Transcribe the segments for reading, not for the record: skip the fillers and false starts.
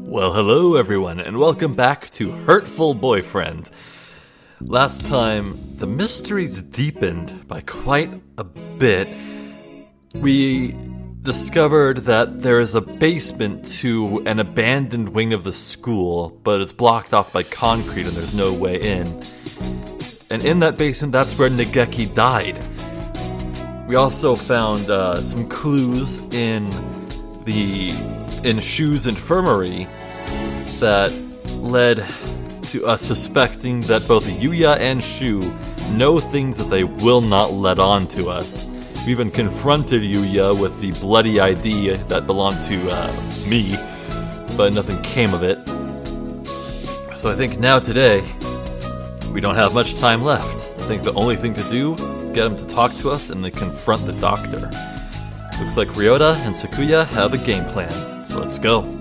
Well, hello everyone, and welcome back to Hurtful Boyfriend. Last time, the mysteries deepened by quite a bit. We discovered that there is a basement to an abandoned wing of the school, but it's blocked off by concrete and there's no way in. And in that basement, that's where Nageki died. We also found some clues in Shu's infirmary that led to us suspecting that both Yuya and Shu know things that they will not let on to us. We even confronted Yuya with the bloody ID that belonged to me, but nothing came of it. So I think now today, we don't have much time left. I think the only thing to do is get him to talk to us and then confront the doctor. Looks like Ryouta and Sakuya have a game plan, so let's go.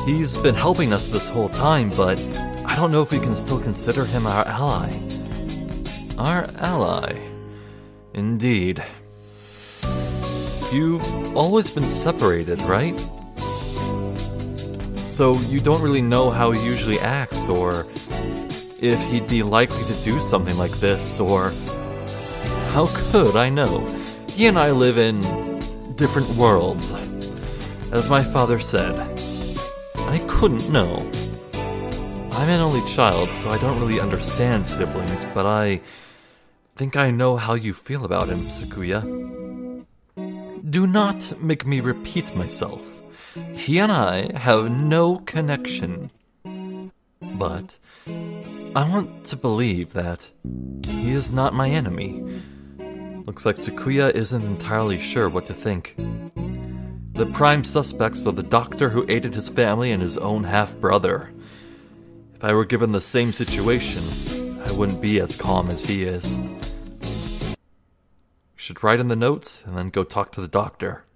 He's been helping us this whole time, but I don't know if we can still consider him our ally. Our ally. Indeed. You've always been separated, right? So you don't really know how he usually acts, or if he'd be likely to do something like this, or how could I know? He and I live in different worlds. As my father said, I couldn't know. I'm an only child, so I don't really understand siblings, but I think I know how you feel about him, Sakuya. Do not make me repeat myself. He and I have no connection. But I want to believe that he is not my enemy. Looks like Sakuya isn't entirely sure what to think. The prime suspects are the doctor who aided his family and his own half-brother. If I were given the same situation, I wouldn't be as calm as he is. We should write in the notes and then go talk to the doctor.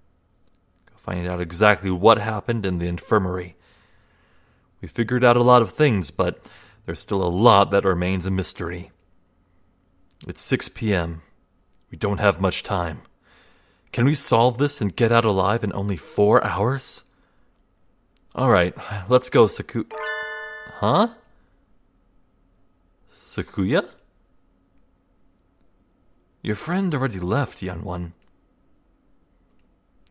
Go find out exactly what happened in the infirmary. We figured out a lot of things, but there's still a lot that remains a mystery. It's 6 p.m. We don't have much time. Can we solve this and get out alive in only 4 hours? Alright, let's go, Huh? Sakuya? Your friend already left, young one.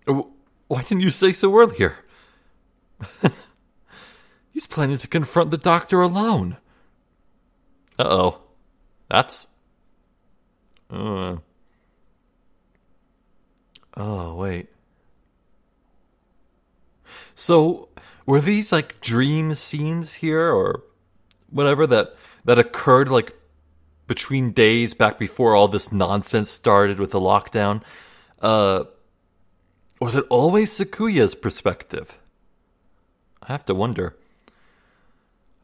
Why didn't you say so earlier? He's planning to confront the doctor alone. Uh-oh. That's... Oh, wait. So, were these, like, dream scenes here, or whatever, that occurred, like, between days back before all this nonsense started with the lockdown? Was it always Sakuya's perspective? I have to wonder.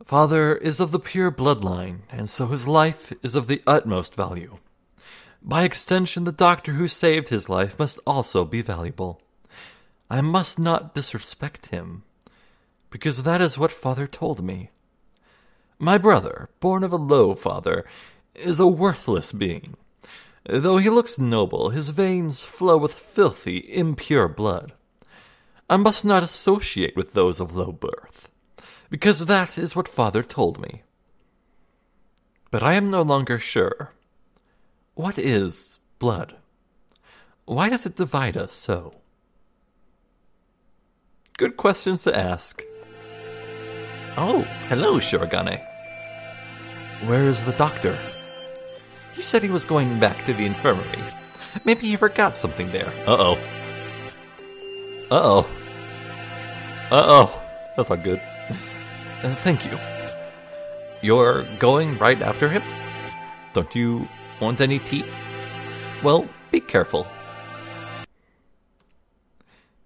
Father is of the pure bloodline, and so his life is of the utmost value. By extension, the doctor who saved his life must also be valuable. I must not disrespect him, because that is what Father told me. My brother, born of a low father, is a worthless being. Though he looks noble, his veins flow with filthy, impure blood. I must not associate with those of low birth, because that is what Father told me. But I am no longer sure. What is blood? Why does it divide us so? Good questions to ask. Oh, hello, Shirogane. Where is the doctor? He said he was going back to the infirmary. Maybe he forgot something there. Uh-oh. Uh-oh. Uh-oh. That's not good. Thank you. You're going right after him? Don't you want any tea? Well, be careful.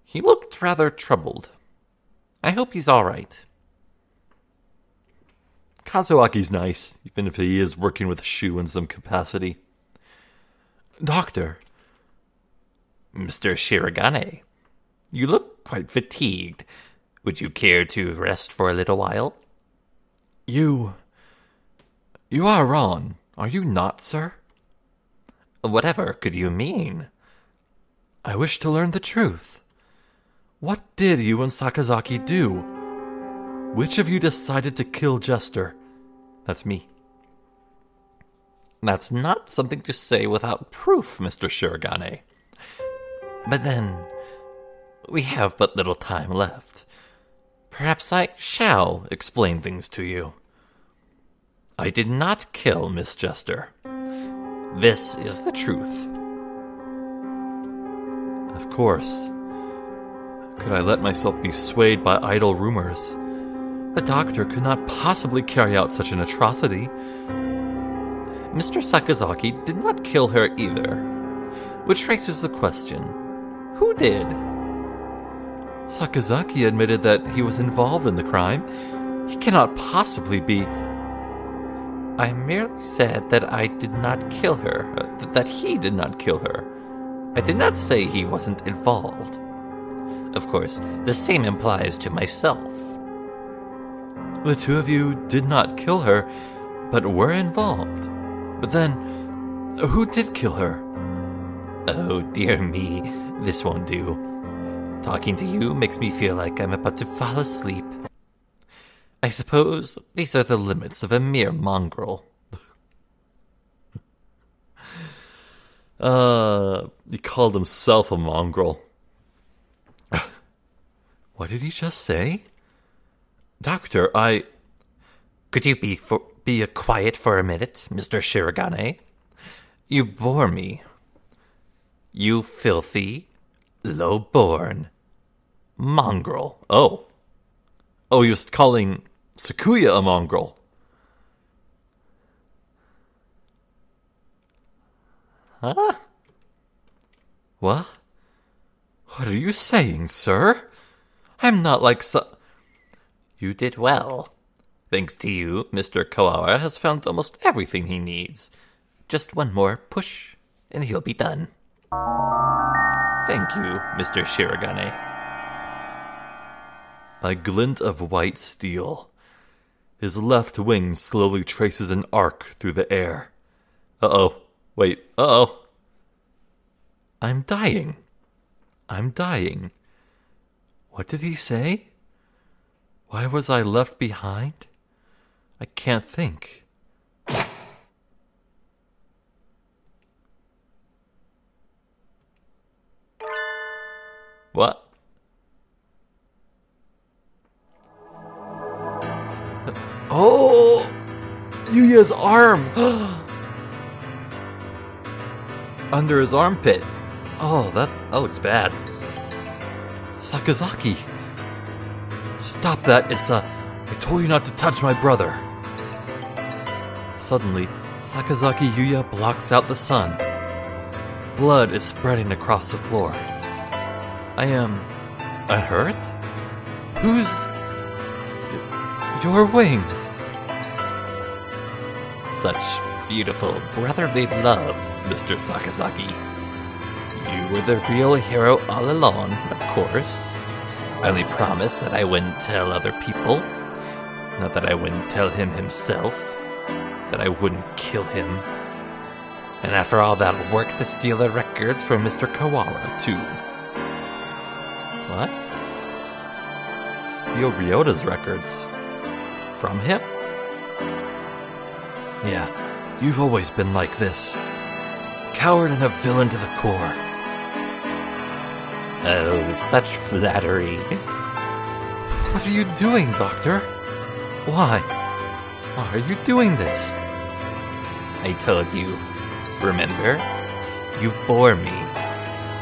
He looked rather troubled. I hope he's all right. Kazuaki's nice, even if he is working with Shu in some capacity. Doctor. Mr. Shirogane, you look quite fatigued. Would you care to rest for a little while? You are Ron, are you not, sir? Whatever could you mean? I wish to learn the truth. What did you and Sakazaki do? Which of you decided to kill Jester? That's me. That's not something to say without proof, Mr. Shirogane. But then, we have but little time left. Perhaps I shall explain things to you. I did not kill Miss Jester. This is the truth. Of course. Could I let myself be swayed by idle rumors? The doctor could not possibly carry out such an atrocity. Mr. Sakazaki did not kill her either. Which raises the question, who did? Sakazaki admitted that he was involved in the crime. He cannot possibly be... I merely said that I did not kill her, that he did not kill her. I did not say he wasn't involved. Of course, the same applies to myself. The two of you did not kill her, but were involved. But then, who did kill her? Oh, dear me, this won't do. Talking to you makes me feel like I'm about to fall asleep. I suppose these are the limits of a mere mongrel. He called himself a mongrel. What did he just say? Doctor, Could you be quiet for a minute, Mr. Shirogane? You bore me. You filthy, low-born mongrel. Oh, he was calling Sakuya a mongrel. Huh? What? What are you saying, sir? I'm not like You did well. Thanks to you, Mr. Kawara has found almost everything he needs. Just one more push, and he'll be done. Thank you, Mr. Shirogane. A glint of white steel. His left wing slowly traces an arc through the air. Wait, I'm dying. What did he say? Why was I left behind? I can't think. What? Oh! Yuya's arm! Under his armpit. Oh, that looks bad. Sakazaki! Stop that, Issa! I told you not to touch my brother! Suddenly, Sakazaki Yuya blocks out the sun. Blood is spreading across the floor. I am... unhurt? Who's... your wing? Such beautiful brotherly love, Mr. Sakazaki. You were the real hero all along, of course. I only promised that I wouldn't tell other people. Not that I wouldn't tell him himself. That I wouldn't kill him. And after all that work to steal the records from Mr. Kawara, too. What? Steal Ryota's records? From him? Yeah, you've always been like this. Coward and a villain to the core. Oh, such flattery. What are you doing, Doctor? Why? Why are you doing this? I told you. Remember? You bore me.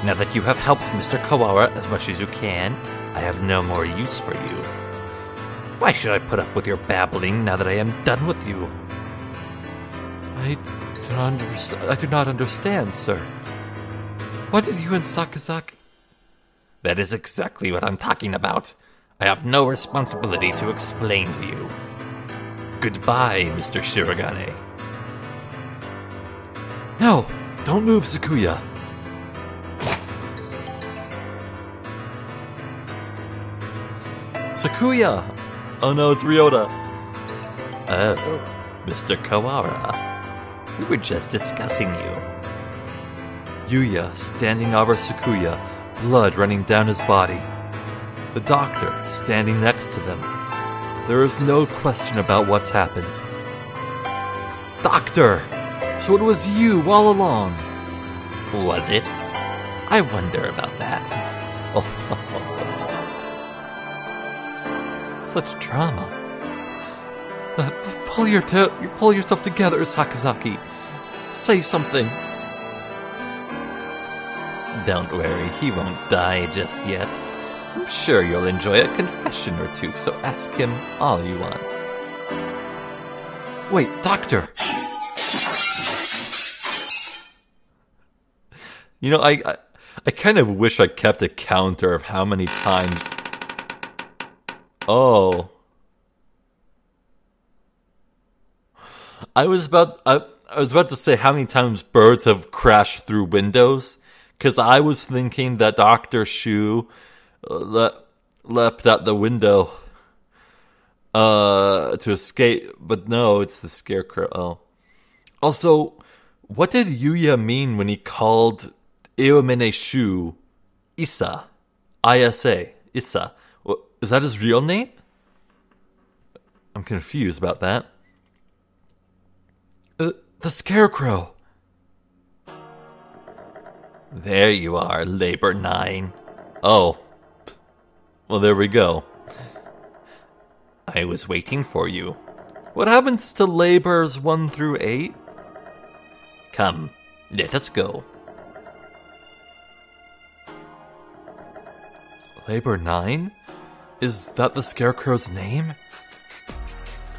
Now that you have helped Mr. Kawara as much as you can, I have no more use for you. Why should I put up with your babbling now that I am done with you? I do not understand, sir. What did you and Sakazaki... That is exactly what I'm talking about. I have no responsibility to explain to you. Goodbye, Mr. Shirogane. No! Don't move, Sakuya! Sakuya! Oh no, it's Ryota. Oh, Mr. Kawara. We were just discussing you. Yuya, standing over Sakuya, blood running down his body. the doctor standing next to them. There is no question about what's happened. Doctor! So it was you all along. Was it? I wonder about that. Such drama. Pull yourself together, Sakazaki. Say something. Don't worry, he won't die just yet. I'm sure you'll enjoy a confession or two, so ask him all you want. Wait, Doctor! You know, I kind of wish I kept a counter of how many times... Oh. I was about to say how many times birds have crashed through windows, because I was thinking that Dr. Shu leapt out the window to escape, but no, it's the scarecrow. Oh. Also, what did Yuya mean when he called Iwamene Shu Issa? I-S-A. Issa. Is that his real name? I'm confused about that. The scarecrow. There you are, Labor 9. Oh. Well, there we go. I was waiting for you. What happens to Labors 1 through 8? Come, let us go. Labor 9? Is that the scarecrow's name?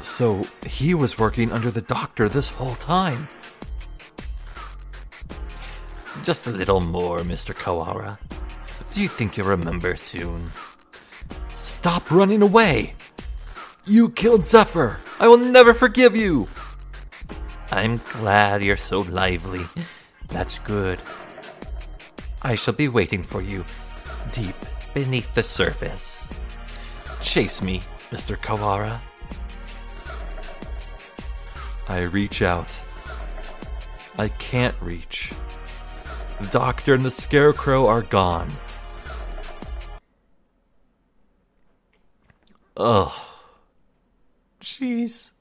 So, he was working under the doctor this whole time. Just a little more, Mr. Kawara. Do you think you'll remember soon? Stop running away! You killed Zephyr! I will never forgive you! I'm glad you're so lively. That's good. I shall be waiting for you, deep beneath the surface. Chase me, Mr. Kawara. I reach out. I can't reach. The doctor and the scarecrow are gone. Ugh. Jeez.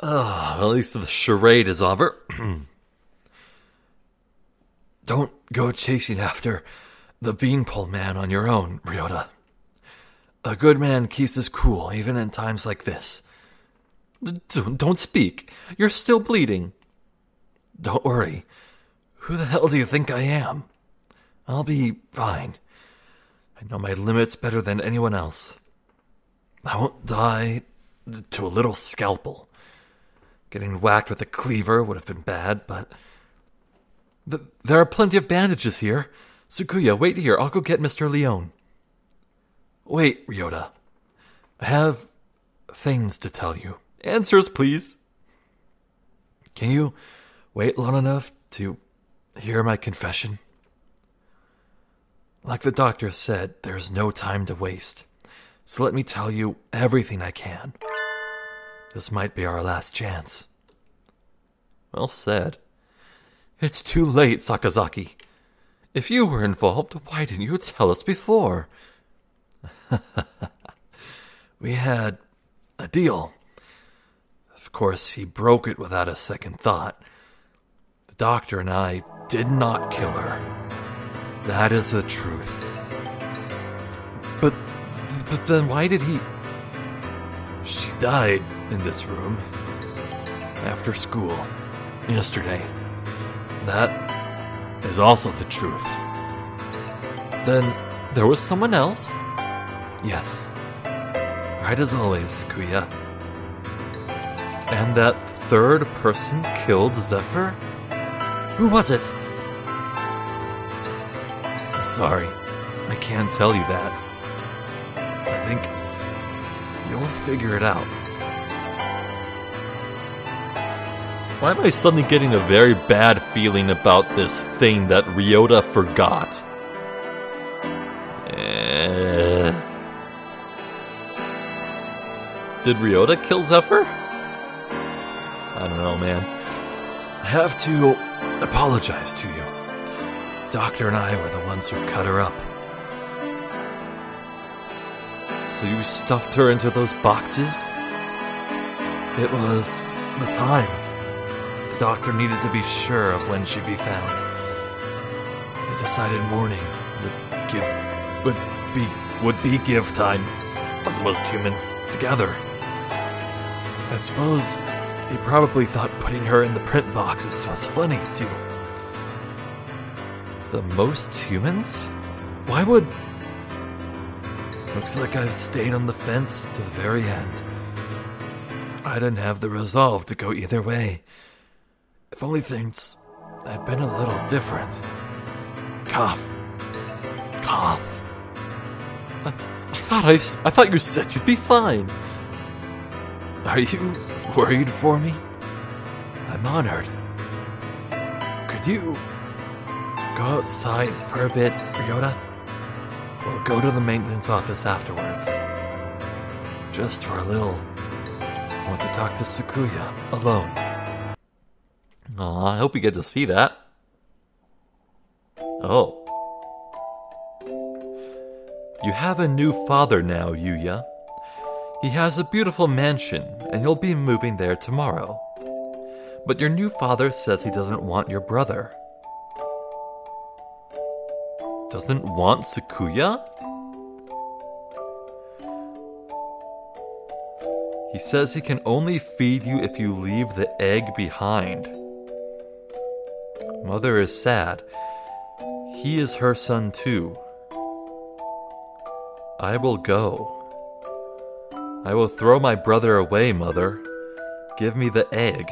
At least the charade is over. Don't go chasing after the beanpole man on your own, Ryouta. A good man keeps his cool, even in times like this. Don't speak. You're still bleeding. Don't worry. Who the hell do you think I am? I'll be fine. I know my limits better than anyone else. I won't die to a little scalpel. Getting whacked with a cleaver would have been bad, but... there are plenty of bandages here. Tsukuya, wait here. I'll go get Mr. Leone. Wait, Ryouta. I have things to tell you. Answers, please. Can you wait long enough to hear my confession? Like the doctor said, there's no time to waste. So let me tell you everything I can. This might be our last chance. Well said. It's too late, Sakazaki. If you were involved, why didn't you tell us before? We had a deal. Of course, he broke it without a second thought. The doctor and I did not kill her. That is the truth. But then why did he... She died in this room. After school. Yesterday. That is also the truth. Then there was someone else? Yes. Right as always, Kuya. And that third person killed Zephyr? Who was it? I'm sorry. I can't tell you that. I think you'll figure it out. Why am I suddenly getting a very bad feeling about this thing that Ryouta forgot? Did Ryouta kill Zephyr? I don't know, man. I have to apologize to you. Doctor and I were the ones who cut her up. So you stuffed her into those boxes? It was the time. The doctor needed to be sure of when she'd be found. He decided morning would be give time for most humans together. I suppose he probably thought putting her in the print boxes was funny, too. The most humans? Why would... Looks like I've stayed on the fence to the very end. I didn't have the resolve to go either way. If only things had been a little different. Cough. Cough. I thought you said you'd be fine. Are you worried for me? I'm honored. Could you go outside for a bit, Ryouta? We'll go to the maintenance office afterwards. Just for a little. I want to talk to Sakuya alone. Aw, I hope we get to see that. Oh. You have a new father now, Yuya. He has a beautiful mansion, and he'll be moving there tomorrow. But your new father says he doesn't want your brother. Doesn't want Sakuya? He says he can only feed you if you leave the egg behind. Mother is sad. He is her son too. I will go. I will throw my brother away, Mother. Give me the egg.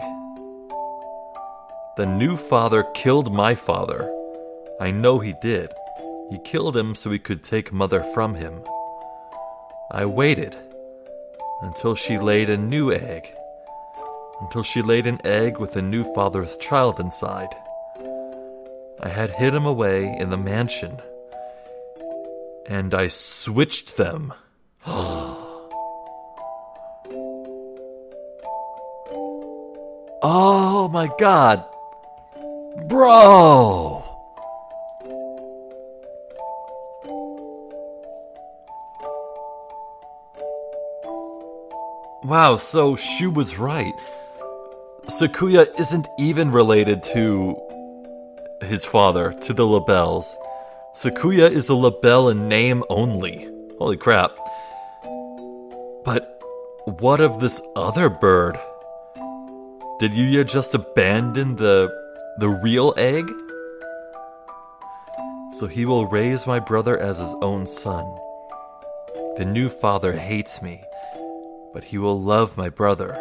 The new father killed my father. I know he did. He killed him so he could take Mother from him. I waited until she laid a new egg. Until she laid an egg with a new father's child inside. I had hid him away in the mansion. And I switched them. Oh my god. Bro! Wow, so Shu was right. Sakuya isn't even related to his father, to the Labelles. Sakuya is a Labelle in name only. Holy crap. But what of this other bird? Did Yuya just abandon the real egg? So he will raise my brother as his own son. The new father hates me, but he will love my brother.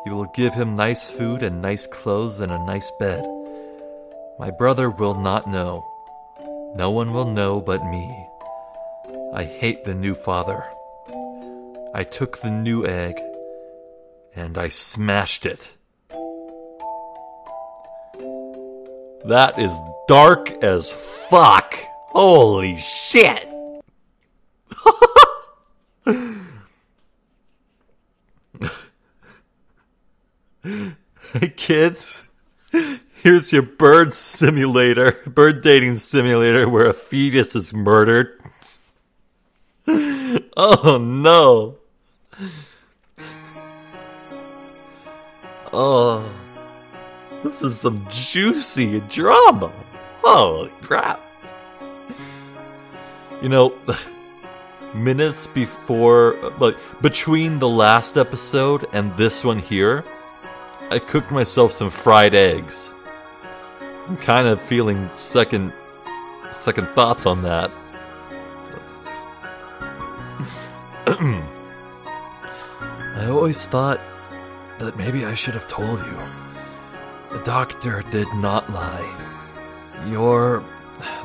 He will give him nice food and nice clothes and a nice bed. My brother will not know. No one will know but me. I hate the new father. I took the new egg and I smashed it. That is dark as fuck. Holy shit. Hey kids, here's your bird dating simulator where a fetus is murdered. Oh no. Oh, this is some juicy drama. Holy crap. You know, minutes before, between the last episode and this one here, I cooked myself some fried eggs. I'm kind of feeling second thoughts on that. I always thought that maybe I should have told you. The doctor did not lie. You're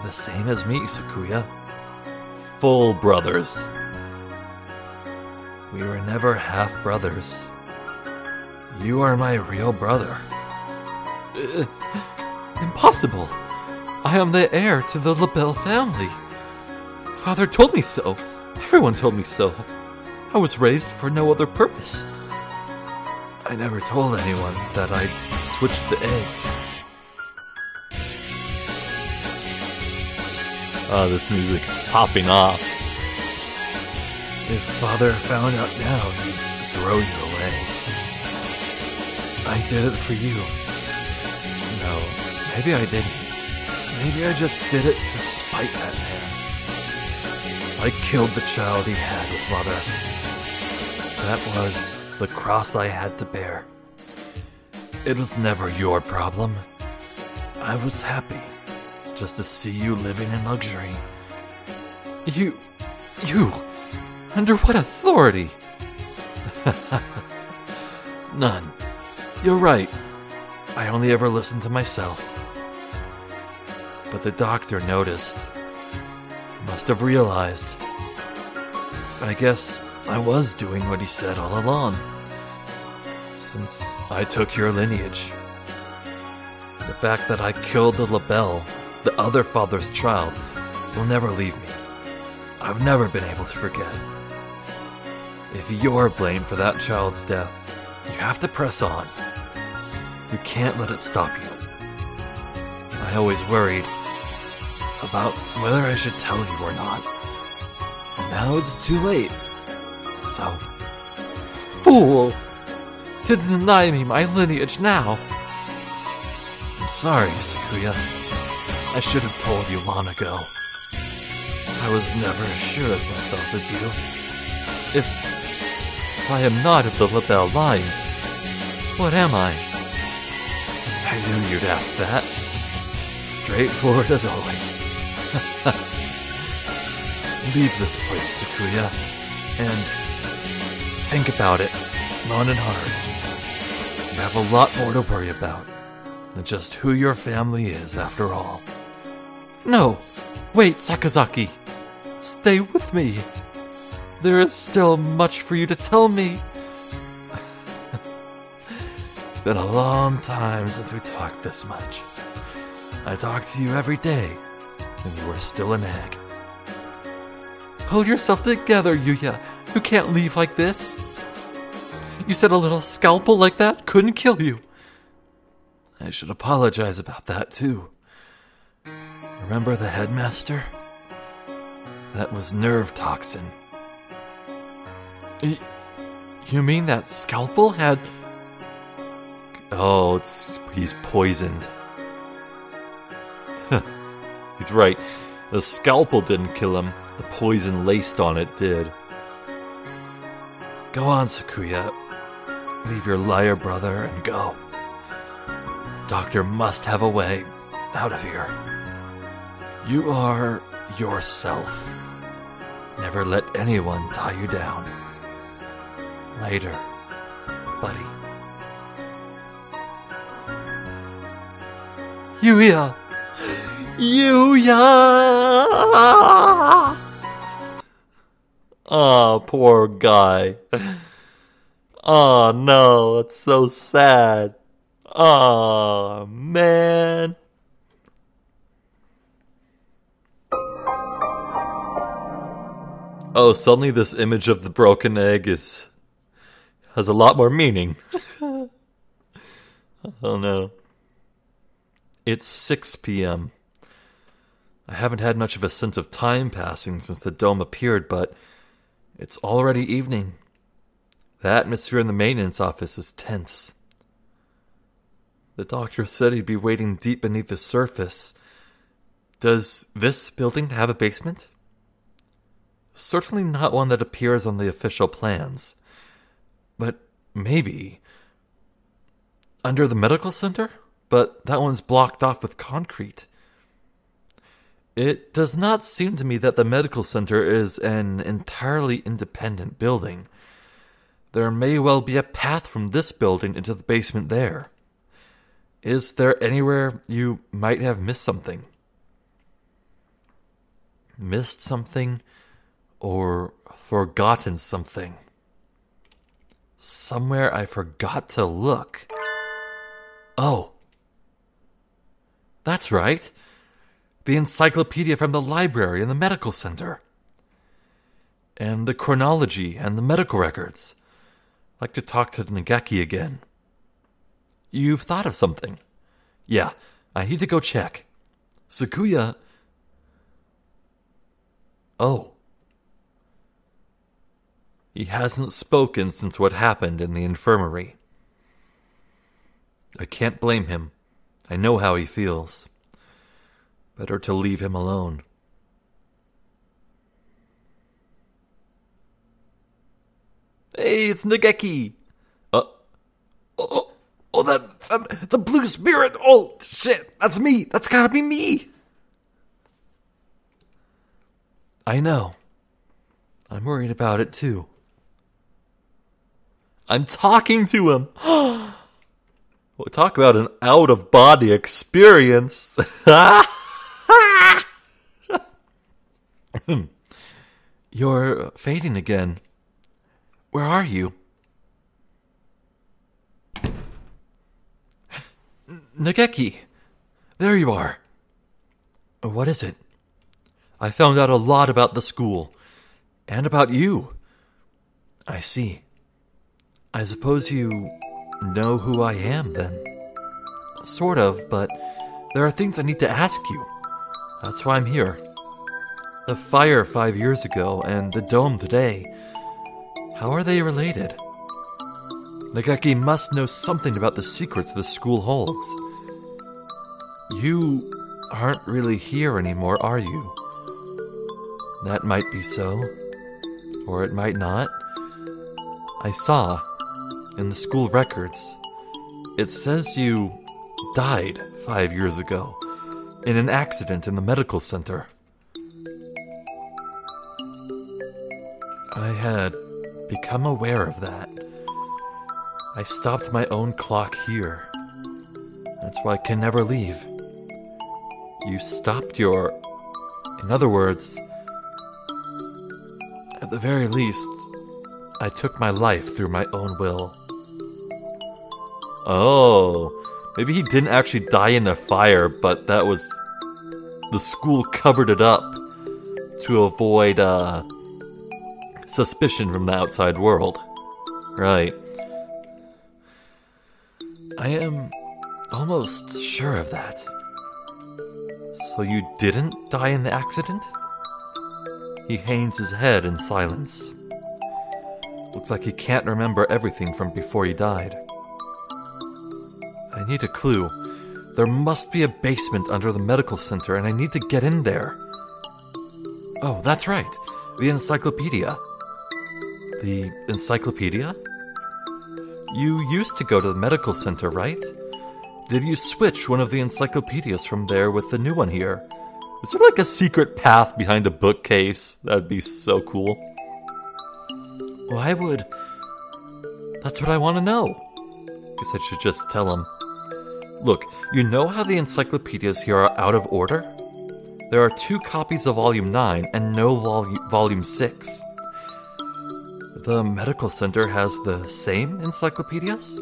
the same as me, Sakuya. Full brothers. We were never half brothers. You are my real brother. Impossible. I am the heir to the Labelle family. Father told me so. Everyone told me so. I was raised for no other purpose. I never told anyone that I'd switched the eggs. This music is popping off. If Father found out now, he'd throw you away. I did it for you. No, maybe I didn't. Maybe I just did it to spite that man. I killed the child he had with Mother. That was the cross I had to bear. It was never your problem. I was happy just to see you living in luxury. You... Under what authority? None. You're right. I only ever listened to myself. But the doctor noticed. Must have realized. I guess I was doing what he said all along. Since I took your lineage. The fact that I killed the LaBelle, the other father's child, will never leave me. I've never been able to forget. If you're blamed for that child's death, you have to press on. You can't let it stop you. I always worried about whether I should tell you or not. Now it's too late. So, fool! To deny me my lineage now! I'm sorry, Sakuya. I should have told you long ago. I was never as sure of myself as you. If I am not of the LaBelle line, what am I? I knew you'd ask that. Straightforward as always. Leave this place, Sakuya, and think about it long and hard. You have a lot more to worry about than just who your family is, after all. No! Wait, Sakazaki! Stay with me! There is still much for you to tell me. It's been a long time since we talked this much. I talk to you every day, and you were still an egg. Pull yourself together, Yuya. You can't leave like this. You said a little scalpel like that couldn't kill you. I should apologize about that, too. Remember the headmaster? That was nerve toxin. You mean that scalpel had... Oh, he's poisoned. He's right. The scalpel didn't kill him. The poison laced on it did. Go on, Sakuya. Leave your liar brother and go. The doctor must have a way out of here. You are yourself. Never let anyone tie you down. Later, buddy. Yuya! Yuya! Oh, poor guy. Oh, no, it's so sad. Oh, man. Oh, suddenly this image of the broken egg has a lot more meaning. Oh, no. It's 6 p.m. I haven't had much of a sense of time passing since the dome appeared, but it's already evening. The atmosphere in the maintenance office is tense. The doctor said he'd be waiting deep beneath the surface. Does this building have a basement? Certainly not one that appears on the official plans. But maybe under the medical center? But that one's blocked off with concrete. It does not seem to me that the medical center is an entirely independent building. There may well be a path from this building into the basement there. Is there anywhere you might have missed something? Missed something or forgotten something? Somewhere I forgot to look. Oh. That's right. The encyclopedia from the library and the medical center. And the chronology and the medical records. I'd like to talk to Nagaki again. You've thought of something? Yeah, I need to go check. Sakuya. Oh. He hasn't spoken since what happened in the infirmary. I can't blame him. I know how he feels. Better to leave him alone. Hey, it's Nageki! The blue spirit! Oh, shit! That's me! That's gotta be me! I know. I'm worried about it, too. I'm talking to him! We'll talk about an out-of-body experience! You're fading again. Where are you? Nageki! There you are. What is it? I found out a lot about the school. And about you. I see. I suppose you know who I am, then. Sort of, but there are things I need to ask you. That's why I'm here. The fire 5 years ago and the dome today. How are they related? Nageki must know something about the secrets the school holds. You aren't really here anymore, are you? That might be so. Or it might not. I saw, in the school records, it says you died 5 years ago in an accident in the medical center. I had become aware of that. I stopped my own clock here. That's why I can never leave. You stopped your... In other words, at the very least, I took my life through my own will. Oh, maybe he didn't actually die in the fire, but that was... The school covered it up to avoid, suspicion from the outside world. Right. I am almost sure of that. So you didn't die in the accident? He hangs his head in silence. Looks like he can't remember everything from before he died. I need a clue. There must be a basement under the medical center, and I need to get in there. Oh, that's right. The encyclopedia. The encyclopedia? You used to go to the medical center, right? Did you switch one of the encyclopedias from there with the new one here? Is there like a secret path behind a bookcase? That'd be so cool. Why would... That's what I want to know. Guess I should just tell him. Look, you know how the encyclopedias here are out of order? There are 2 copies of Volume 9 and no Volume 6. The medical center has the same encyclopedias?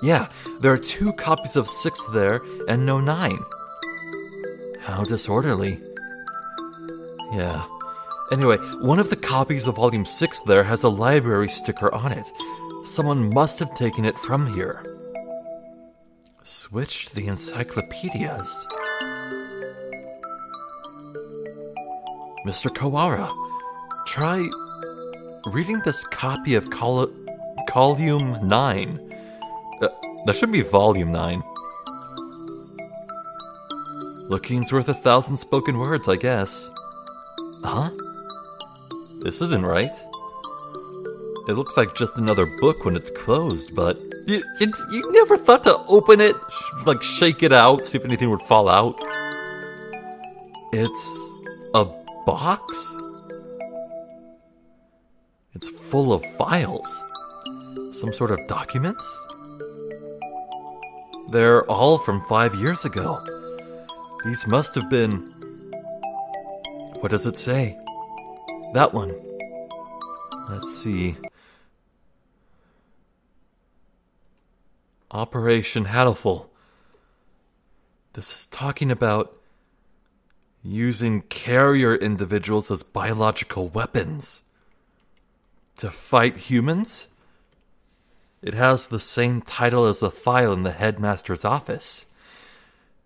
Yeah, there are 2 copies of 6 there and no 9. How disorderly. Yeah. Anyway, one of the copies of Volume 6 there has a library sticker on it. Someone must have taken it from here. Switched the encyclopedias. Mr. Kawara, try reading this copy of Volume 9. That should be Volume 9. Looking's worth 1,000 spoken words, I guess. Huh? This isn't right. It looks like just another book when it's closed, but... You never thought to open it? Like, shake it out, see if anything would fall out? It's... a box? It's full of files. Some sort of documents? They're all from 5 years ago. These must have been... What does it say? That one. Let's see. Operation Hatoful. This is talking about using carrier individuals as biological weapons to fight humans? It has the same title as the file in the headmaster's office,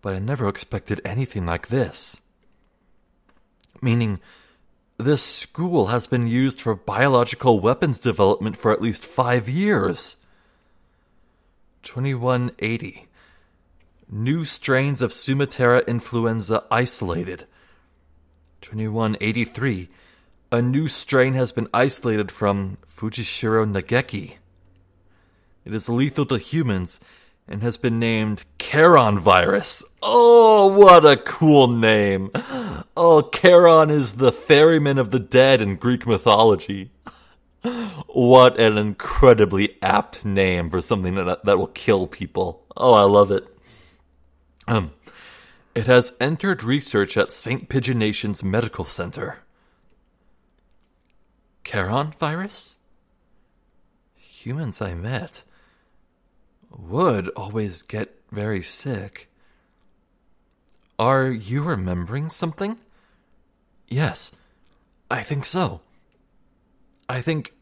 but I never expected anything like this. Meaning, This school has been used for biological weapons development for at least 5 years. 2180. New strains of Sumatera influenza isolated. 2183. A new strain has been isolated from Fujishiro Nageki. It is lethal to humans and has been named Charon virus. Oh, what a cool name. Oh, Charon is the ferryman of the dead in Greek mythology. What an incredibly apt name for something that will kill people. Oh, I love it. It has entered research at St. Pigeonation's Medical Center. Charon virus? Humans I met would always get very sick. Are you remembering something? Yes, I think so. I think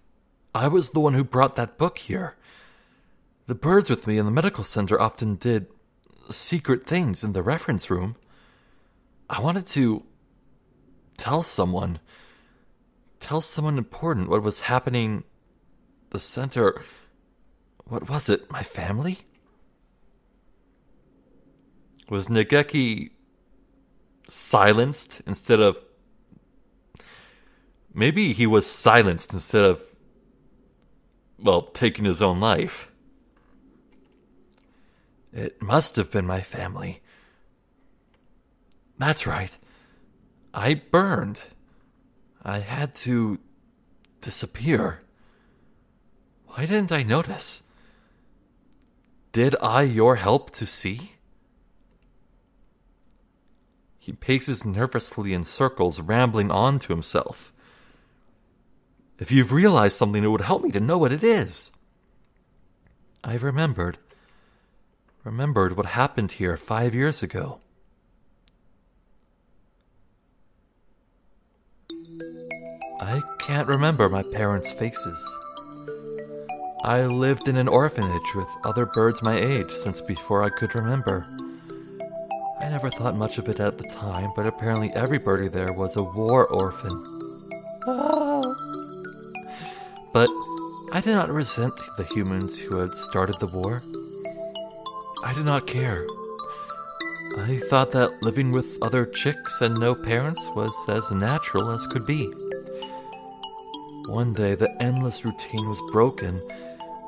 I was the one who brought that book here. The birds with me in the medical center often did secret things in the reference room. I wanted to tell someone important what was happening. The center, what was it, my family? Was Nageki silenced instead of... Maybe he was silenced instead of, well, taking his own life. It must have been my family. That's right. I burned. I had to disappear. Why didn't I notice? Did I your help to see? He paces nervously in circles, rambling on to himself. If you've realized something, it would help me to know what it is. I remembered what happened here 5 years ago. I can't remember my parents' faces. I lived in an orphanage with other birds my age since before I could remember. I never thought much of it at the time, but apparently everybody there was a war orphan. But I did not resent the humans who had started the war. I did not care. I thought that living with other chicks and no parents was as natural as could be. One day, the endless routine was broken,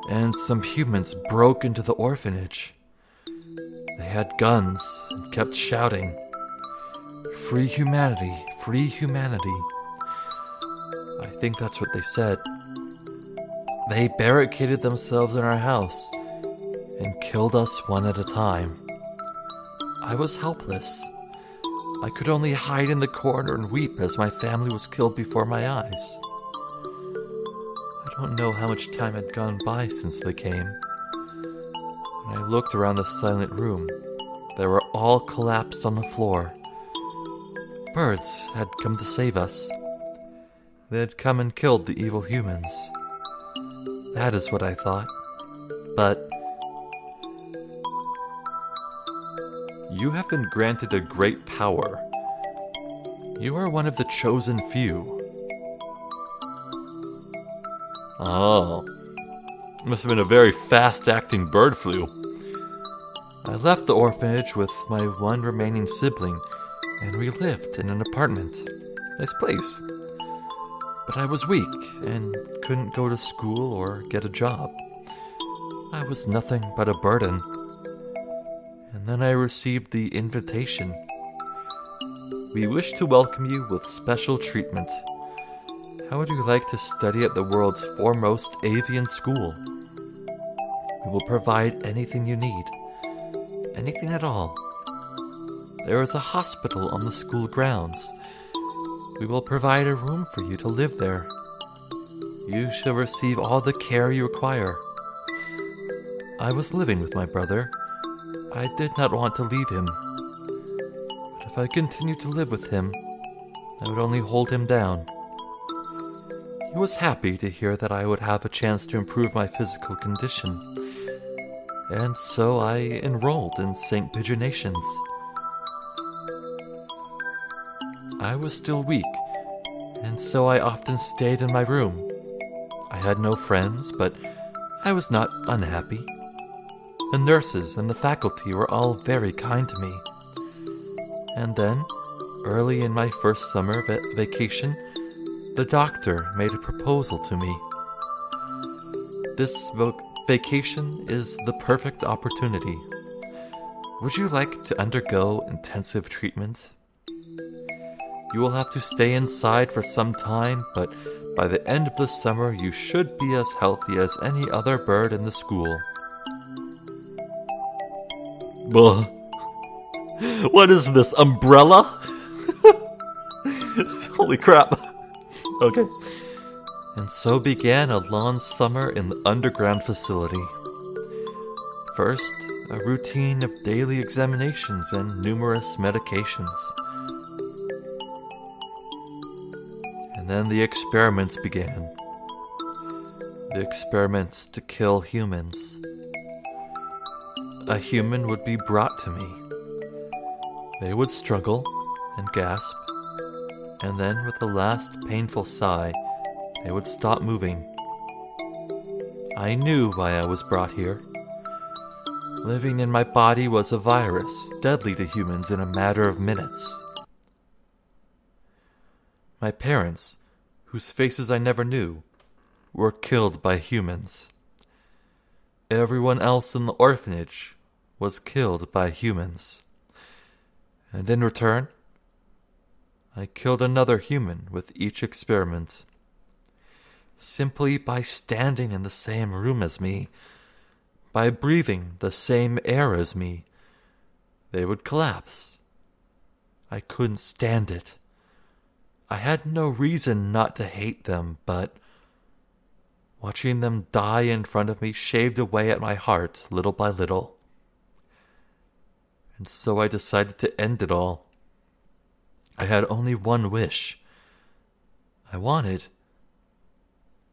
and some humans broke into the orphanage. They had guns and kept shouting, "Free humanity, free humanity." I think that's what they said. They barricaded themselves in our house and killed us one at a time. I was helpless. I could only hide in the corner and weep as my family was killed before my eyes. I don't know how much time had gone by since they came. When I looked around the silent room, they were all collapsed on the floor. Birds had come to save us. They had come and killed the evil humans. That is what I thought. But you have been granted a great power. You are one of the chosen few. Oh. Must have been a very fast-acting bird flu. I left the orphanage with my one remaining sibling, and we lived in an apartment. Nice place. But I was weak and couldn't go to school or get a job. I was nothing but a burden. And then I received the invitation. We wish to welcome you with special treatment. How would you like to study at the world's foremost avian school? We will provide anything you need. Anything at all. There is a hospital on the school grounds. We will provide a room for you to live there. You shall receive all the care you require. I was living with my brother. I did not want to leave him. But if I continued to live with him, I would only hold him down. He was happy to hear that I would have a chance to improve my physical condition. And so I enrolled in St. Pigeonation's. I was still weak, and so I often stayed in my room. I had no friends, but I was not unhappy. The nurses and the faculty were all very kind to me. And then, early in my first summer vacation, the doctor made a proposal to me. This vacation is the perfect opportunity. Would you like to undergo intensive treatment? You will have to stay inside for some time, but by the end of the summer you should be as healthy as any other bird in the school. Buh. What is this, umbrella? Holy crap. Okay. And so began a long summer in the underground facility. First, a routine of daily examinations and numerous medications. And then the experiments began. The experiments to kill humans. A human would be brought to me. They would struggle and gasp, and then with the last painful sigh, they would stop moving. I knew why I was brought here. Living in my body was a virus, deadly to humans in a matter of minutes. My parents, whose faces I never knew, were killed by humans. Everyone else in the orphanage was killed by humans. And in return, I killed another human with each experiment. Simply by standing in the same room as me, by breathing the same air as me, they would collapse. I couldn't stand it. I had no reason not to hate them, but watching them die in front of me shaved away at my heart little by little. And so I decided to end it all. I had only one wish. I wanted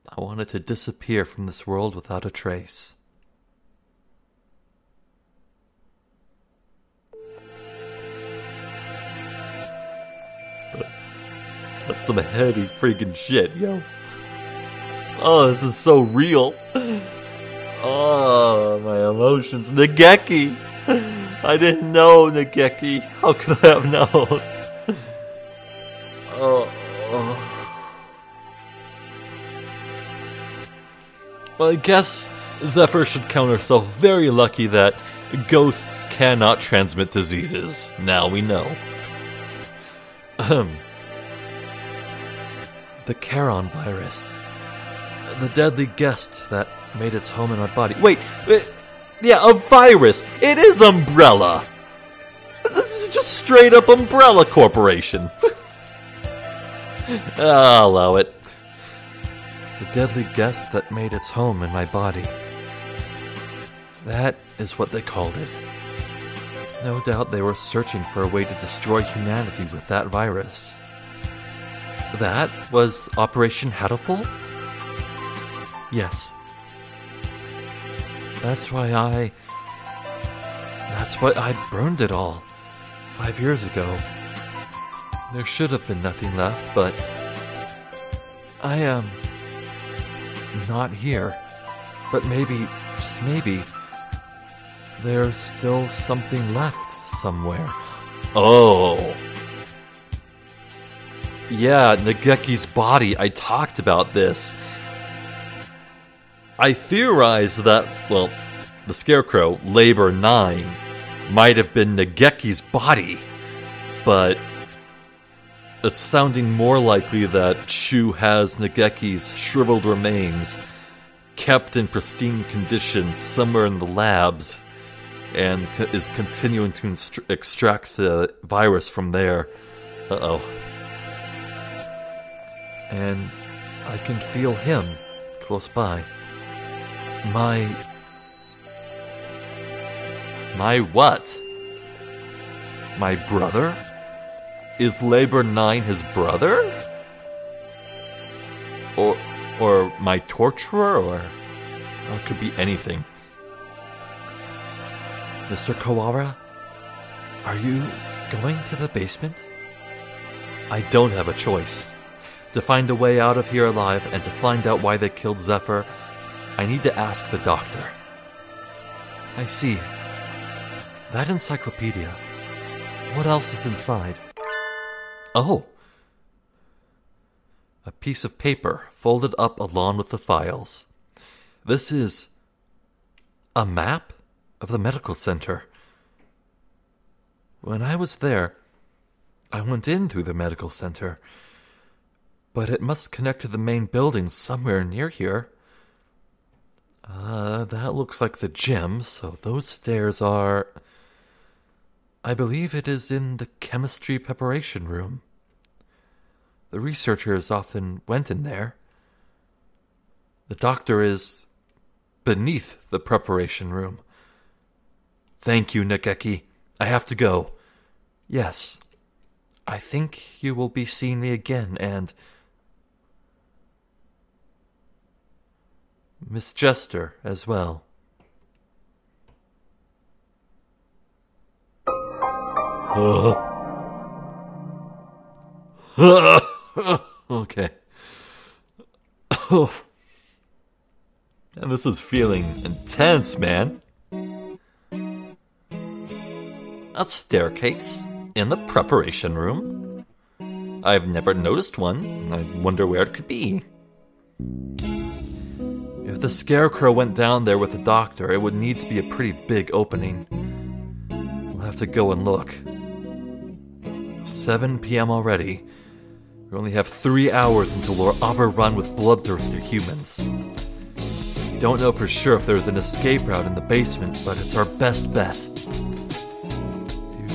to disappear from this world without a trace. That's some heavy freaking shit, yo. Oh, this is so real. Oh, my emotions. Nageki! I didn't know Nageki. How could I have known? Well, I guess Zephyr should count herself very lucky that ghosts cannot transmit diseases. Now we know. The Charon virus. The deadly guest that made its home in my body. Wait, yeah, a virus. It is Umbrella. This is just straight up Umbrella Corporation. I'll allow it. The deadly guest that made its home in my body. That is what they called it. No doubt they were searching for a way to destroy humanity with that virus. That was Operation Hatoful? Yes. That's why I burned it all 5 years ago. There should have been nothing left, but I am not here. But maybe, just maybe, there's still something left somewhere. Oh. Yeah, Nageki's body. I talked about this. I theorized that, well, the Scarecrow, Labor 9, might have been Nageki's body, but it's sounding more likely that Shu has Nageki's shriveled remains kept in pristine condition somewhere in the labs and is continuing to extract the virus from there. Uh-oh. And I can feel him close by. My what? My brother? Is Labor 9 his brother? Or my torturer? Or it could be anything. Mr. Kawara, are you going to the basement? I don't have a choice. To find a way out of here alive and to find out why they killed Zephyr, I need to ask the doctor. I see. That encyclopedia. What else is inside? Oh! A piece of paper folded up along with the files. This is a map of the medical center. When I was there, I went in through the medical center, but it must connect to the main building somewhere near here. That looks like the gym, so those stairs are... I believe it is in the chemistry preparation room. The researchers often went in there. The doctor is beneath the preparation room. Thank you, Nageki. I have to go. Yes, I think you will be seeing me again, and... Miss Jester as well. Okay. And this is feeling intense, man. A staircase in the preparation room? I've never noticed one. I wonder where it could be. If the Scarecrow went down there with the doctor, it would need to be a pretty big opening. We'll have to go and look. 7 p.m. already. We only have 3 hours until we're overrun with bloodthirsty humans. Don't know for sure if there's an escape route in the basement, but it's our best bet.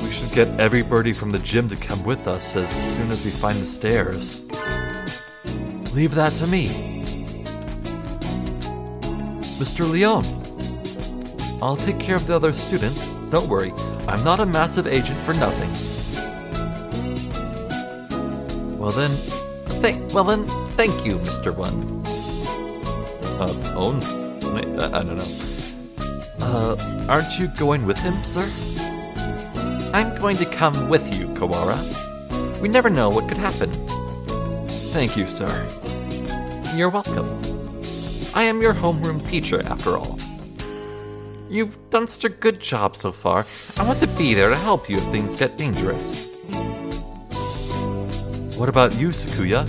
We should get everybody from the gym to come with us as soon as we find the stairs. Leave that to me. Mr. Leon, I'll take care of the other students. Don't worry, I'm not a massive agent for nothing. Well then, thank you, Mr. One. I don't know. Aren't you going with him, sir? I'm going to come with you, Kawara. We never know what could happen. Thank you, sir. You're welcome. I am your homeroom teacher, after all. You've done such a good job so far. I want to be there to help you if things get dangerous. What about you, Sakuya?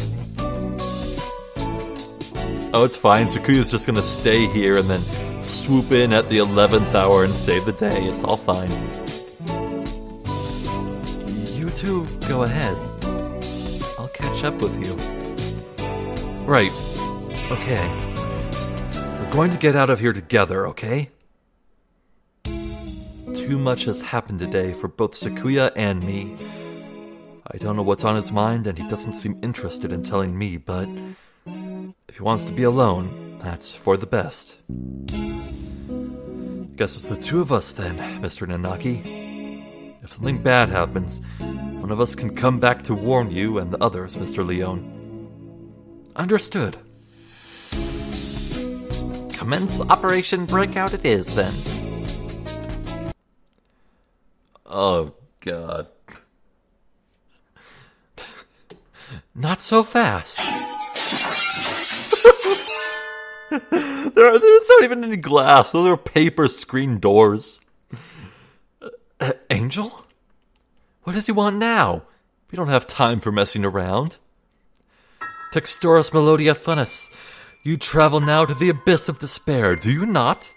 Oh, it's fine. Sakuya's just gonna stay here and then swoop in at the 11th hour and save the day. It's all fine. You two go ahead. I'll catch up with you. Right. Okay. We're going to get out of here together, okay? Too much has happened today for both Sakuya and me. I don't know what's on his mind, and he doesn't seem interested in telling me, but if he wants to be alone, that's for the best. Guess it's the two of us then, Mr. Nanaki. If something bad happens, one of us can come back to warn you and the others, Mr. Leon. Understood. Commence Operation Breakout it is, then. Oh, God. Not so fast. There's not even any glass. Those are paper screen doors. Angel? What does he want now? We don't have time for messing around. Textoris Melodia Funis. You travel now to the Abyss of Despair, do you not?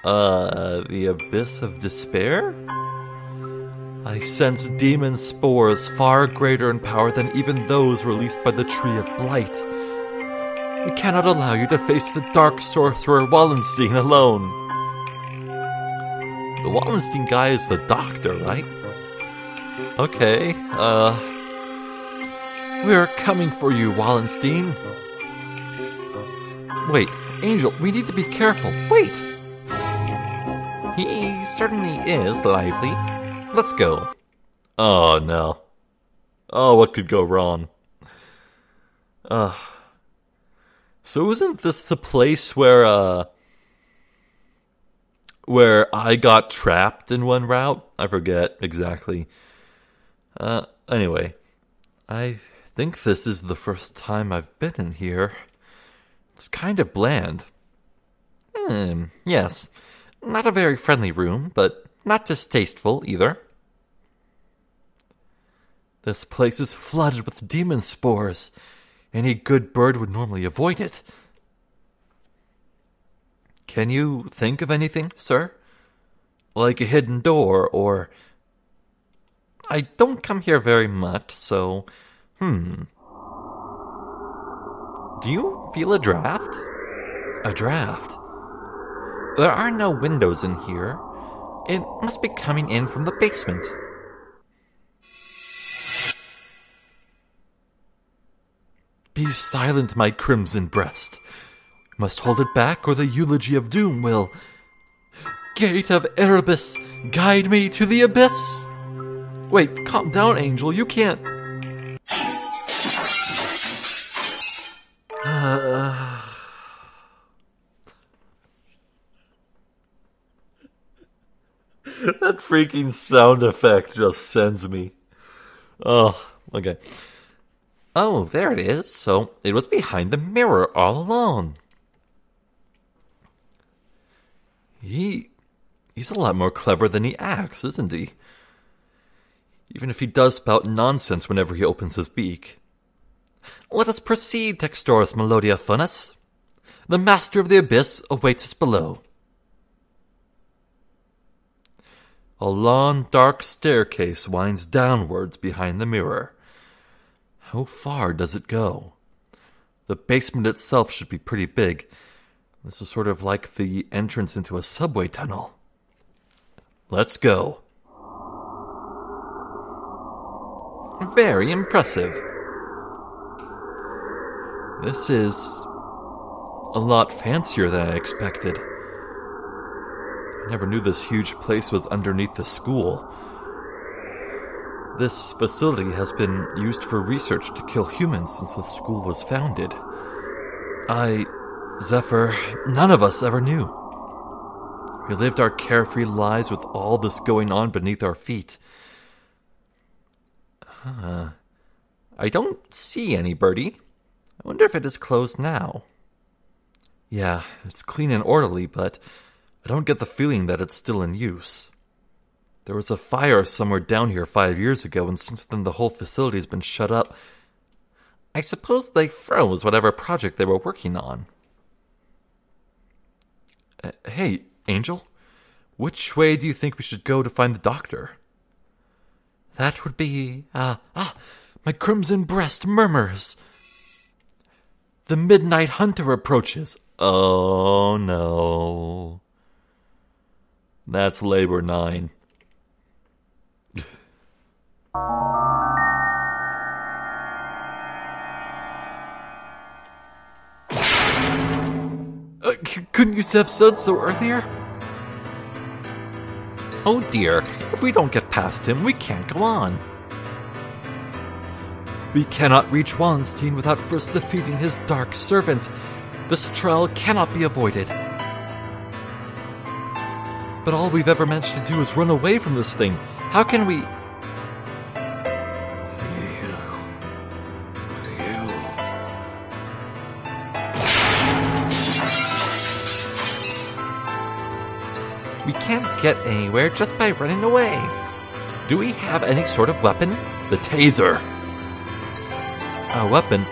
The Abyss of Despair? I sense demon spores far greater in power than even those released by the Tree of Blight. We cannot allow you to face the dark sorcerer Wallenstein alone. The Wallenstein guy is the doctor, right? Okay, we're coming for you, Wallenstein. Wait, Angel, we need to be careful. Wait! He certainly is lively. Let's go. Oh, no. Oh, what could go wrong? So isn't this the place where I got trapped in one route? I forget exactly. Anyway, I think this is the first time I've been in here. It's kind of bland. Yes. Not a very friendly room, but not distasteful either. This place is flooded with demon spores. Any good bird would normally avoid it. Can you think of anything, sir? Like a hidden door, or... I don't come here very much, so... Do you feel a draft? A draft? There are no windows in here. It must be coming in from the basement. Be silent, my crimson breast. Must hold it back, or the eulogy of doom will... Gate of Erebus, guide me to the abyss! Wait, calm down, Angel, you can't... That freaking sound effect just sends me. Oh, okay. Oh, there it is. So, it was behind the mirror all along. He's a lot more clever than he acts, isn't he? Even if he does spout nonsense whenever he opens his beak. Let us proceed, Textoris Melodia Funus. The Master of the Abyss awaits us below. A long, dark staircase winds downwards behind the mirror. How far does it go? The basement itself should be pretty big. This is sort of like the entrance into a subway tunnel. Let's go. Very impressive. This is a lot fancier than I expected. I never knew this huge place was underneath the school. This facility has been used for research to kill humans since the school was founded. Zephyr, none of us ever knew. We lived our carefree lives with all this going on beneath our feet. I don't see any, Birdie. I wonder if it is closed now. Yeah, it's clean and orderly, but I don't get the feeling that it's still in use. There was a fire somewhere down here 5 years ago, and since then the whole facility's been shut up. I suppose they froze whatever project they were working on. Hey, Angel, which way do you think we should go to find the doctor? That would be... my crimson breast murmurs. The Midnight Hunter approaches. Oh, no. That's Labor 9. Couldn't you have said so earlier? Oh dear, if we don't get past him, we can't go on. We cannot reach Wallenstein without first defeating his dark servant. This trial cannot be avoided. But all we've ever managed to do is run away from this thing. How can we... We can't get anywhere just by running away. Do we have any sort of weapon? The taser. A weapon?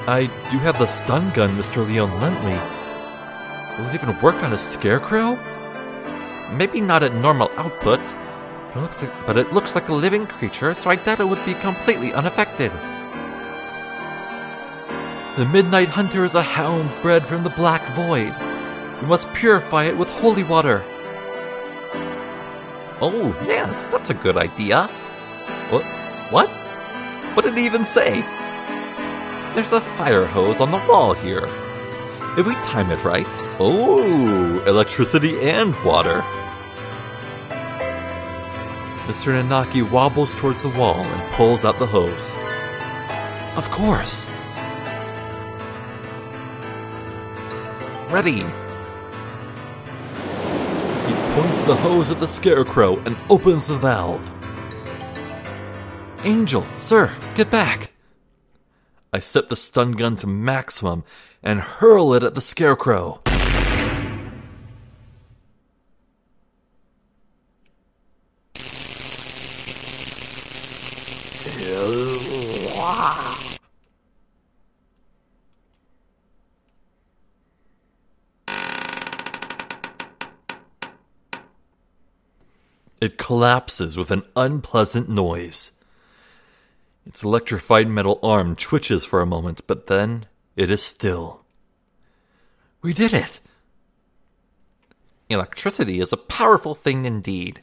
I do have the stun gun Mr. Leon lent me. Will it even work on a scarecrow? Maybe not at normal output, but it looks like a living creature, so I doubt it would be completely unaffected. The Midnight Hunter is a hound bred from the Black Void. We must purify it with holy water. Oh, yes, that's a good idea. What? What did he even say? There's a fire hose on the wall here. If we time it right... Oh, electricity and water. Mr. Nanaki wobbles towards the wall and pulls out the hose. Of course. Ready. He points the hose at the scarecrow and opens the valve. Angel, sir, get back. I set the stun gun to maximum and hurl it at the Scarecrow. It collapses with an unpleasant noise. Its electrified metal arm twitches for a moment, but then it is still. We did it! Electricity is a powerful thing indeed.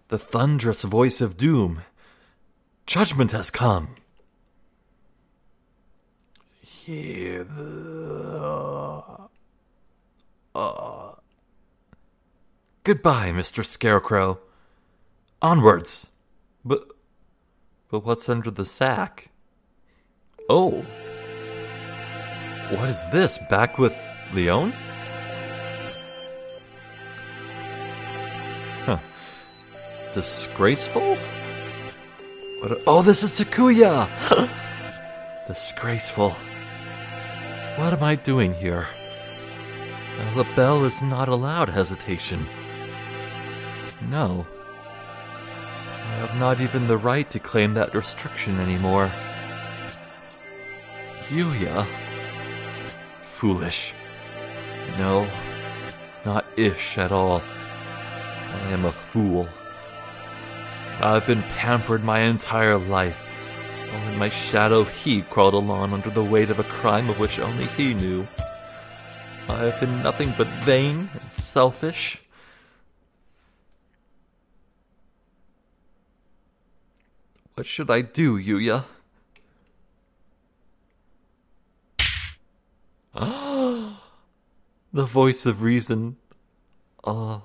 The thunderous voice of doom. Judgment has come. Hear Goodbye, Mr. Scarecrow. Onwards. But what's under the sack? Oh. What is this? Back with Leon? Huh. Disgraceful? Oh, this is Takuya! Disgraceful. What am I doing here? The bell is not allowed hesitation. No. I have not even the right to claim that restriction anymore. Yuya? Foolish. No, not ish at all. I am a fool. I've been pampered my entire life, while in my shadow he crawled along under the weight of a crime of which only he knew. I have been nothing but vain and selfish. What should I do, Yuya? The voice of reason. You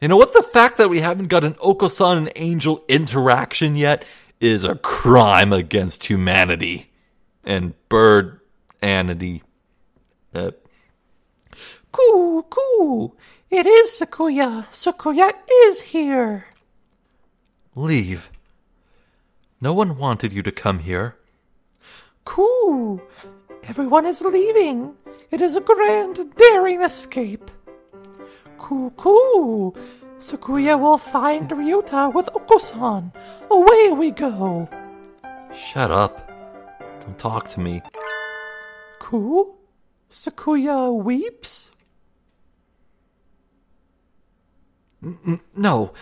know what? The fact that we haven't got an Oko-san and Angel interaction yet is a crime against humanity. And bird-anity. Coo! It is Sakuya. Sakuya is here. Leave. No one wanted you to come here. Coo! Everyone is leaving. It is a grand, daring escape. Coo! Sakuya will find Ryouta with Oko-san. Away we go. Shut up. Don't talk to me. Coo? Sakuya weeps? No,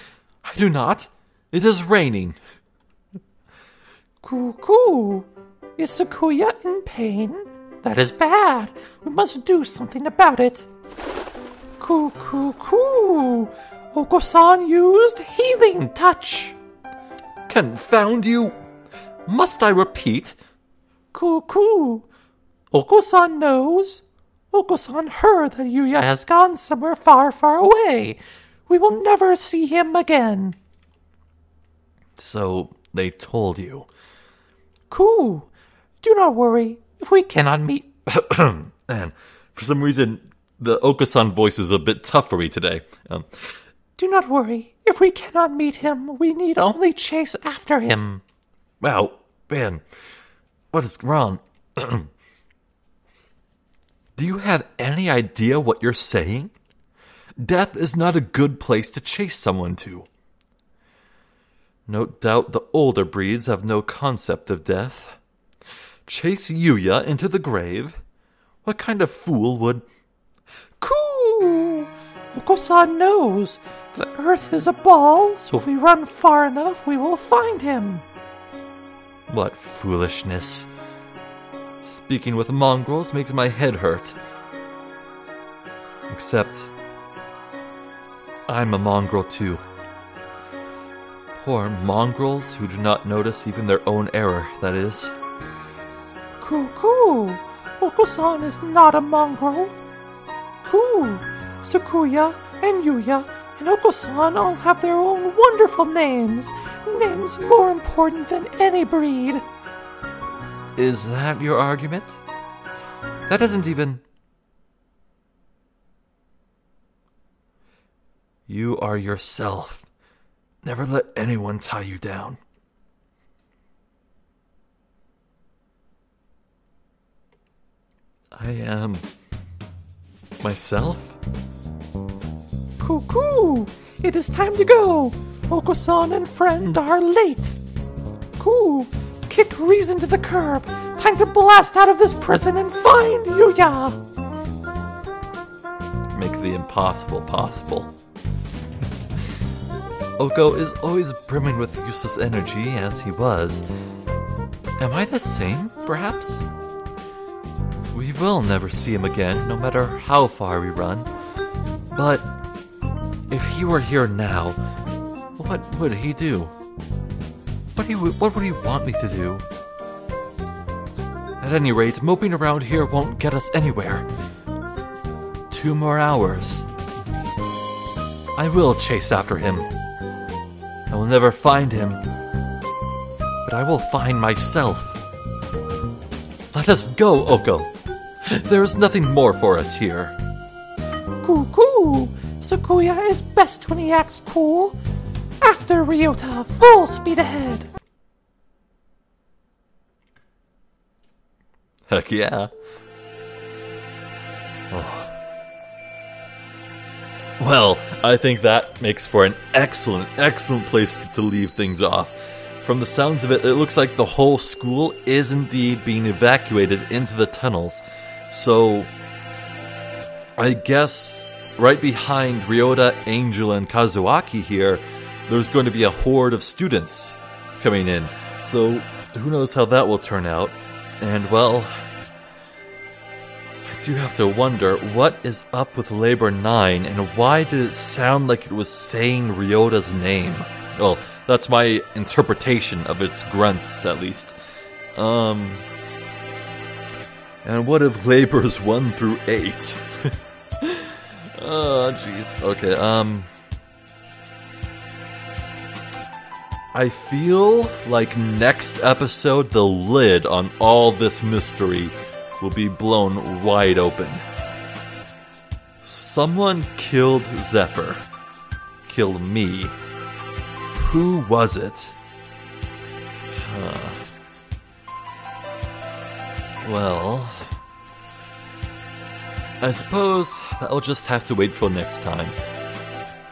I do not. It is raining. Coo! Is Sakuya in pain? That is bad. We must do something about it. Coo! Oko-san used healing touch. Confound you! Must I repeat? Coo! Oko-san knows. Oko-san heard that Yuya has gone somewhere far, far away. We will never see him again. So they told you. Coo! Do not worry. If we cannot meet... And for some reason, the Oko-san voice is a bit tough for me today. Do not worry. If we cannot meet him, we need only chase after him. Wow, man. What is wrong? Do you have any idea what you're saying? Death is not a good place to chase someone to. No doubt the older breeds have no concept of death. Chase Yuya into the grave? What kind of fool would... Coo! Oko-san knows. The earth is a ball, so if we run far enough, we will find him. What foolishness. Speaking with mongrels makes my head hurt. Except... I'm a mongrel too. Poor mongrels who do not notice even their own error, that is. Coo! Oko-san is not a mongrel. Coo! Sakuya and Yuya and Oko-san all have their own wonderful names. Names more important than any breed. Is that your argument? That isn't even... You are yourself. Never let anyone tie you down. I am... myself? Cuckoo! It is time to go! Oko-san and friend are late! Coo! Kick reason to the curb! Time to blast out of this prison and find Yuya! Make the impossible possible. Oko is always brimming with useless energy, as he was. Am I the same, perhaps? We will never see him again, no matter how far we run. But if he were here now, what would he do? What would he want me to do? At any rate, moping around here won't get us anywhere. 2 more hours. I will chase after him. I will never find him, but I will find myself. Let us go, Oko. There is nothing more for us here. Cuckoo! Sakuya is best when he acts cool. After Ryouta, full speed ahead. Heck yeah. Oh. Well, I think that makes for an excellent place to leave things off. From the sounds of it, it looks like the whole school is indeed being evacuated into the tunnels. So, I guess right behind Ryouta, Angel, and Kazuaki here, there's going to be a horde of students coming in. So, who knows how that will turn out. And, well, I do have to wonder, what is up with Labor 9, and why did it sound like it was saying Ryota's name? Well, that's my interpretation of its grunts, at least. And what if Labors 1 through 8? Oh, jeez. Okay, I feel like next episode, the lid on all this mystery will be blown wide open. Someone killed Zephyr. Killed me. Who was it? Well, I suppose I'll just have to wait for next time.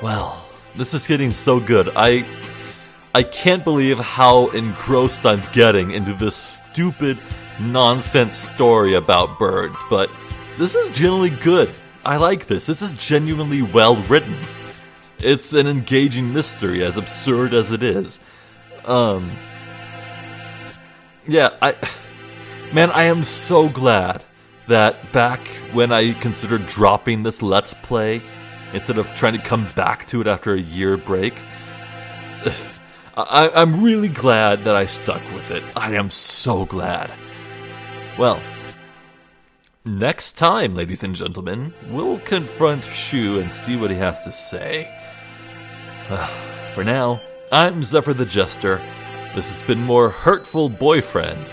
Well, this is getting so good. I can't believe how engrossed I'm getting into this stupid nonsense story about birds, but this is generally good. I like this. This is genuinely well written. It's an engaging mystery, as absurd as it is. Yeah, I am so glad that back when I considered dropping this Let's Play, instead of trying to come back to it after a year break, I'm really glad that I stuck with it. I am so glad. Well, next time, ladies and gentlemen, we'll confront Shu and see what he has to say. For now, I'm Zephyr the Jester. This has been more Hurtful Boyfriend.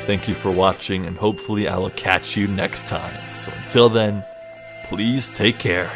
Thank you for watching, and hopefully I will catch you next time. So until then, please take care.